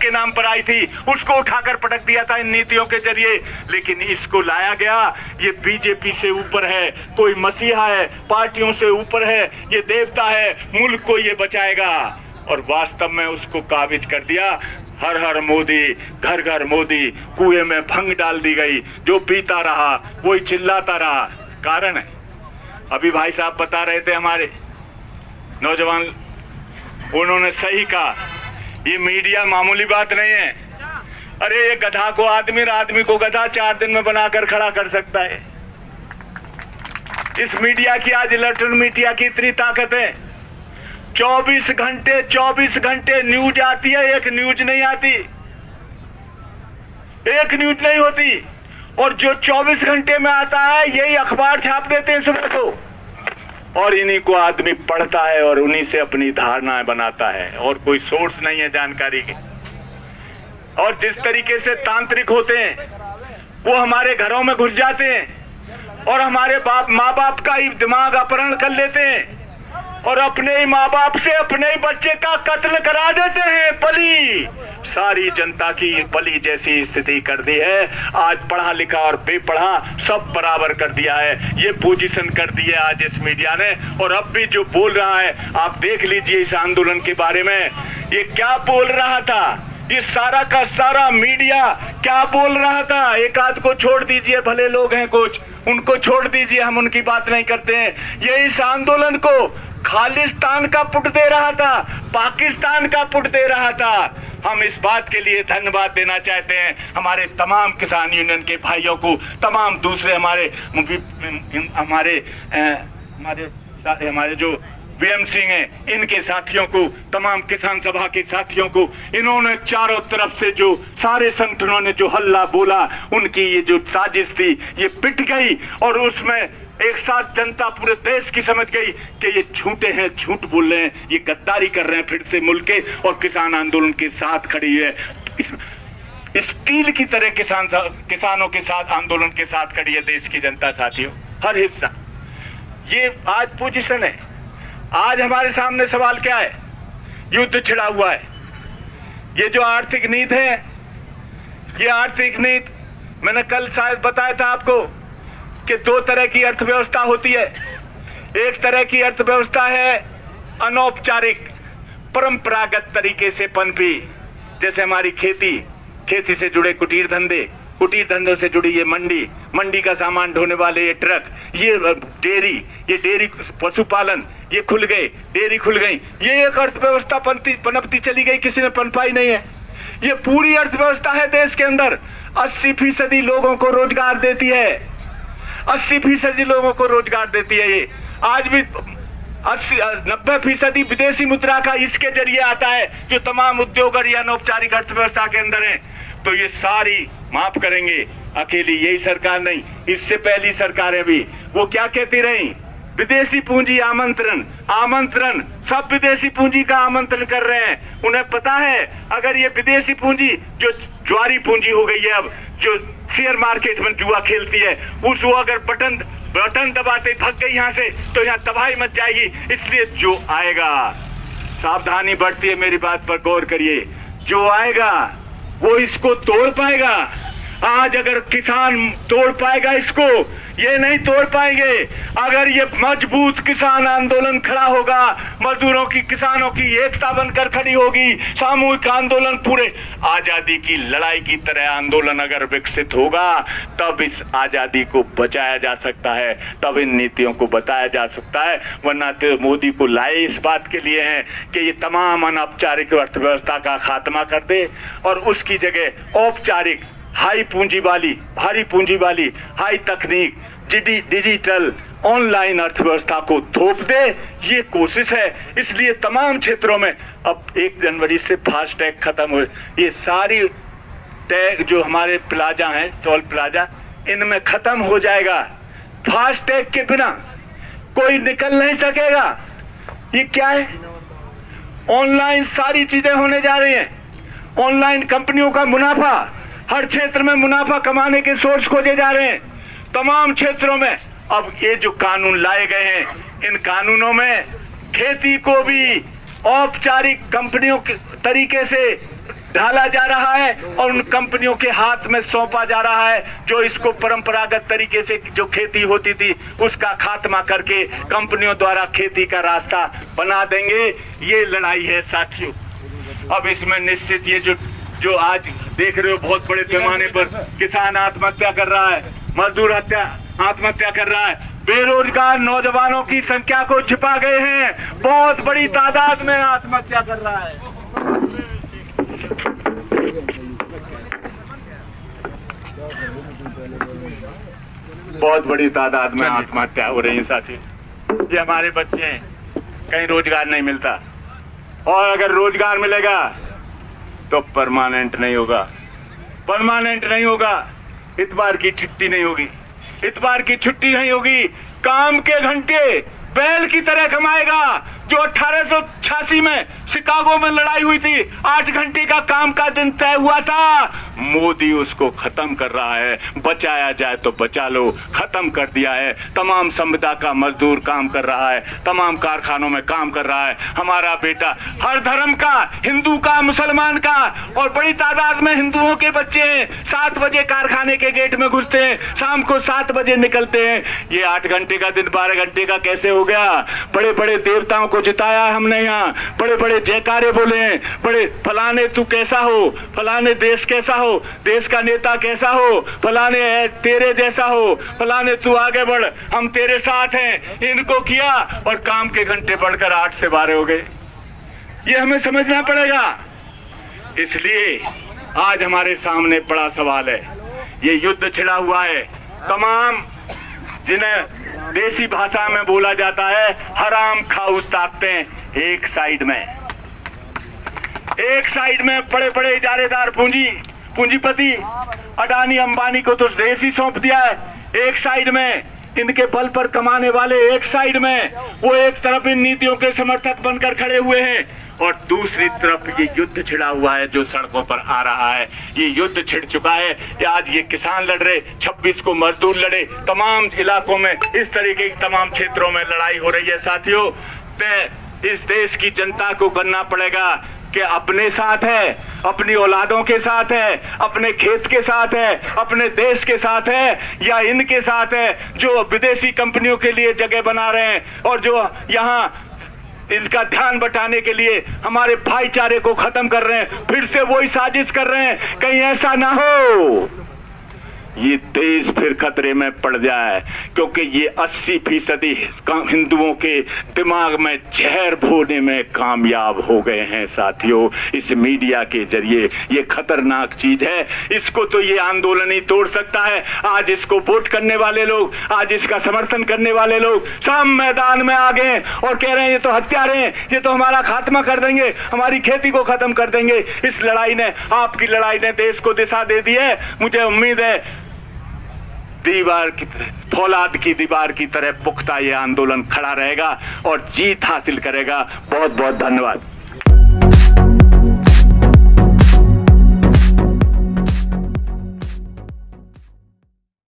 के नाम पर आई थी उसको उठाकर पटक दिया था इन नीतियों के जरिए, लेकिन इसको लाया गया। ये बीजेपी से ऊपर है, कोई मसीहा है, पार्टियों से ऊपर है, ये देवता है, मुल्क को ये बचाएगा। और वास्तव में उसको काबिज कर दिया। हर हर मोदी, घर घर मोदी, कुएं में भंग डाल दी गई, जो पीता रहा वही चिल्लाता रहा। कारण है, अभी भाई साहब बता रहे थे हमारे नौजवान, उन्होंने सही कहा, ये मीडिया मामूली बात नहीं है। अरे ये गधा को आदमी और आदमी को गधा 4 दिन में बनाकर खड़ा कर सकता है। इस मीडिया की आज इलेक्ट्रॉनिक मीडिया की इतनी ताकत है, 24 घंटे न्यूज आती है, एक न्यूज नहीं आती, एक न्यूज नहीं होती। और जो 24 घंटे में आता है यही अखबार छाप देते हैं सुबह को, और इन्हीं को आदमी पढ़ता है और उन्हीं से अपनी धारणाएं बनाता है, और कोई सोर्स नहीं है जानकारी की। और जिस तरीके से तांत्रिक होते हैं वो हमारे घरों में घुस जाते हैं और हमारे माँ बाप का ही दिमाग अपहरण कर लेते हैं और अपने ही माँ बाप से अपने ही बच्चे का कत्ल करा देते हैं। पली सारी जनता की पली जैसी स्थिति कर दी है। आज पढ़ा लिखा और बेपढ़ा सब बराबर कर दिया है, ये पोजीशन कर दी है आज इस मीडिया ने। और अब भी जो बोल रहा है आप देख लीजिए इस आंदोलन के बारे में, ये क्या बोल रहा था, ये सारा का सारा मीडिया क्या बोल रहा था। एक आध को छोड़ दीजिए, भले लोग हैं कुछ, उनको छोड़ दीजिए, हम उनकी बात नहीं करते हैं। ये इस आंदोलन को खालिस्तान का पुट दे रहा था, पाकिस्तान का पुट दे रहा था। हम इस बात के लिए धन्यवाद देना चाहते हैं हमारे तमाम किसान यूनियन के भाइयों को, तमाम दूसरे हमारे जो बीएम सिंह हैं इनके साथियों को, तमाम किसान सभा के साथियों को। इन्होंने चारों तरफ से जो सारे संगठनों ने जो हल्ला बोला, उनकी ये जो साजिश थी ये पिट गई और उसमें एक साथ जनता पूरे देश की समझ गई कि ये झूठे हैं, झूठ बोल रहे हैं, ये गद्दारी कर रहे हैं फिर से मुल्क के, और किसान आंदोलन के साथ खड़ी है। स्टील की तरह किसानों के साथ, आंदोलन के साथ खड़ी है देश की जनता साथियों, हर हिस्सा। ये आज पोजीशन है। आज हमारे सामने सवाल क्या है, युद्ध छिड़ा हुआ है। ये जो आर्थिक नीति है, ये आर्थिक नीति मैंने कल शायद बताया था आपको कि 2 तरह की अर्थव्यवस्था होती है। एक तरह की अर्थव्यवस्था है अनौपचारिक, परंपरागत तरीके से पनपी, जैसे हमारी खेती से जुड़े कुटीर धंधों से जुड़ी ये मंडी का सामान ढोने वाले ये ट्रक, ये डेयरी पशुपालन, ये खुल गए, डेयरी खुल गई। ये एक अर्थव्यवस्था पनपती चली गई, किसी ने पनपाई नहीं है। ये पूरी अर्थव्यवस्था है देश के अंदर, 80% लोगों को रोजगार देती है, 80% लोगों को रोजगार देती है। ये आज भी 90% विदेशी मुद्रा का इसके जरिए आता है, जो तमाम उद्योग और अनौपचारिक अर्थव्यवस्था के अंदर है। तो ये सारी माफ करेंगे, अकेली यही सरकार नहीं, इससे पहली सरकारें भी वो क्या कहती रही, विदेशी पूंजी आमंत्रण, सब विदेशी पूंजी का आमंत्रण कर रहे हैं। उन्हें पता है अगर ये विदेशी पूंजी जो ज्वारी पूंजी हो गई है, अब जो शेयर मार्केट में जुआ खेलती है, वो अगर बटन दबाते भाग गई यहाँ से, तो यहाँ तबाही मच जाएगी। इसलिए जो आएगा, सावधानी बढ़ती है, मेरी बात पर गौर करिए, जो आएगा वो इसको तोड़ पाएगा। आज अगर किसान तोड़ पाएगा इसको, ये नहीं तोड़ पाएंगे। अगर ये मजबूत किसान आंदोलन खड़ा होगा, मजदूरों की, किसानों की एकता बनकर खड़ी होगी, सामूहिक आंदोलन पूरे आजादी की लड़ाई की तरह आंदोलन अगर विकसित होगा, तब इस आजादी को बचाया जा सकता है, तब इन नीतियों को बताया जा सकता है। वरना तो मोदी को लाए इस बात के लिए हैं कि ये तमाम अनौपचारिक अर्थव्यवस्था का खात्मा कर दे और उसकी जगह औपचारिक, हाई पूंजी वाली, भारी पूंजी वाली, हाई तकनीक, डिजिटल, ऑनलाइन अर्थव्यवस्था को थोप दे, ये कोशिश है। इसलिए तमाम क्षेत्रों में अब 1 जनवरी से फास्टैग खत्म हुए, ये सारी टैग जो हमारे प्लाजा हैं, टोल प्लाजा, इनमें खत्म हो जाएगा। फास्टैग के बिना कोई निकल नहीं सकेगा। ये क्या है, ऑनलाइन सारी चीजें होने जा रही हैं। ऑनलाइन कंपनियों का मुनाफा, हर क्षेत्र में मुनाफा कमाने के सोर्स खोजे जा रहे हैं तमाम क्षेत्रों में। अब ये जो कानून लाए गए हैं, इन कानूनों में खेती को भी औपचारिक कंपनियों के तरीके से ढाला जा रहा है और उन कंपनियों के हाथ में सौंपा जा रहा है जो इसको परंपरागत तरीके से जो खेती होती थी उसका खात्मा करके कंपनियों द्वारा खेती का रास्ता बना देंगे। ये लड़ाई है साथियों। अब इसमें निश्चित ये जो आज देख रहे हो बहुत बड़े पैमाने पर किसान आत्महत्या कर रहा है, मजदूर आत्महत्या कर रहा है, बेरोजगार नौजवानों की संख्या को छिपा गए हैं, बहुत बड़ी तादाद में आत्महत्या कर रहा है। बहुत बड़ी तादाद में आत्महत्या हो रही है साथी। ये हमारे बच्चे हैं, कहीं रोजगार नहीं मिलता, और अगर रोजगार मिलेगा तो परमानेंट नहीं होगा, परमानेंट नहीं होगा, इतवार की छुट्टी नहीं होगी, इतवार की छुट्टी नहीं होगी। काम के घंटे बैल की तरह कमाएगा। जो 1886 में शिकागो में लड़ाई हुई थी, 8 घंटे का काम का दिन तय हुआ था, मोदी उसको खत्म कर रहा है। बचाया जाए तो बचा लो, खत्म कर दिया है। तमाम संविदा का मजदूर काम कर रहा है, तमाम कारखानों में काम कर रहा है। हमारा बेटा हर धर्म का, हिंदू का, मुसलमान का, और बड़ी तादाद में हिंदुओं के बच्चे हैं। 7 बजे कारखाने के गेट में घुसते हैं, शाम को 7 बजे निकलते हैं। ये 8 घंटे का दिन 12 घंटे का कैसे हो गया? बड़े बड़े देवताओं को जिताया हमने यहाँ, बड़े बड़े जयकारे बोले हैं, बड़े फलाने तू कैसा हो, फलाने देश कैसा हो, देश का नेता कैसा हो, फलाने तेरे जैसा हो, फलाने तू आगे बढ़, हम तेरे साथ हैं। इनको किया और काम के घंटे बढ़कर 8 से 12 हो गए। ये हमें समझना पड़ेगा। इसलिए आज हमारे सामने बड़ा सवाल है। ये युद्ध छिड़ा हुआ है। तमाम जिन्हें देसी भाषा में बोला जाता है हराम खाऊ ताकतें एक साइड में बड़े बड़े इजारेदार पूंजीपति अडानी अंबानी को तो देश ही सौंप दिया है। एक साइड में इनके बल पर कमाने वाले, एक साइड में वो एक तरफ इन नीतियों के समर्थक बनकर खड़े हुए हैं, और दूसरी तरफ ये युद्ध छिड़ा हुआ है जो सड़कों पर आ रहा है। ये युद्ध छिड़ चुका है। आज ये किसान लड़ रहे, 26 को मजदूर लड़े, तमाम इलाकों में इस तरीके की तमाम क्षेत्रों में लड़ाई हो रही है साथियों। इस देश की जनता को करना पड़ेगा कि अपने साथ है, अपनी औलादों के साथ है, अपने खेत के साथ है, अपने देश के साथ है, या इनके साथ है जो विदेशी कंपनियों के लिए जगह बना रहे हैं और जो यहाँ इनका ध्यान बटाने के लिए हमारे भाईचारे को खत्म कर रहे हैं। फिर से वही साजिश कर रहे हैं। कहीं ऐसा ना हो ये देश फिर खतरे में पड़ जाए, क्योंकि ये 80% हिंदुओं के दिमाग में जहर भोने में कामयाब हो गए हैं साथियों। इस मीडिया के जरिए ये खतरनाक चीज है। इसको तो ये आंदोलन ही तोड़ सकता है। आज इसको वोट करने वाले लोग, आज इसका समर्थन करने वाले लोग सब मैदान में आ गए और कह रहे हैं ये तो हत्यारे हैं, ये तो हमारा खात्मा कर देंगे, हमारी खेती को खत्म कर देंगे। इस लड़ाई ने, आपकी लड़ाई ने देश को दिशा दे दी है। मुझे उम्मीद है दीवार की तरह, फौलाद की दीवार की तरह पुख्ता ये आंदोलन खड़ा रहेगा और जीत हासिल करेगा। बहुत बहुत धन्यवाद।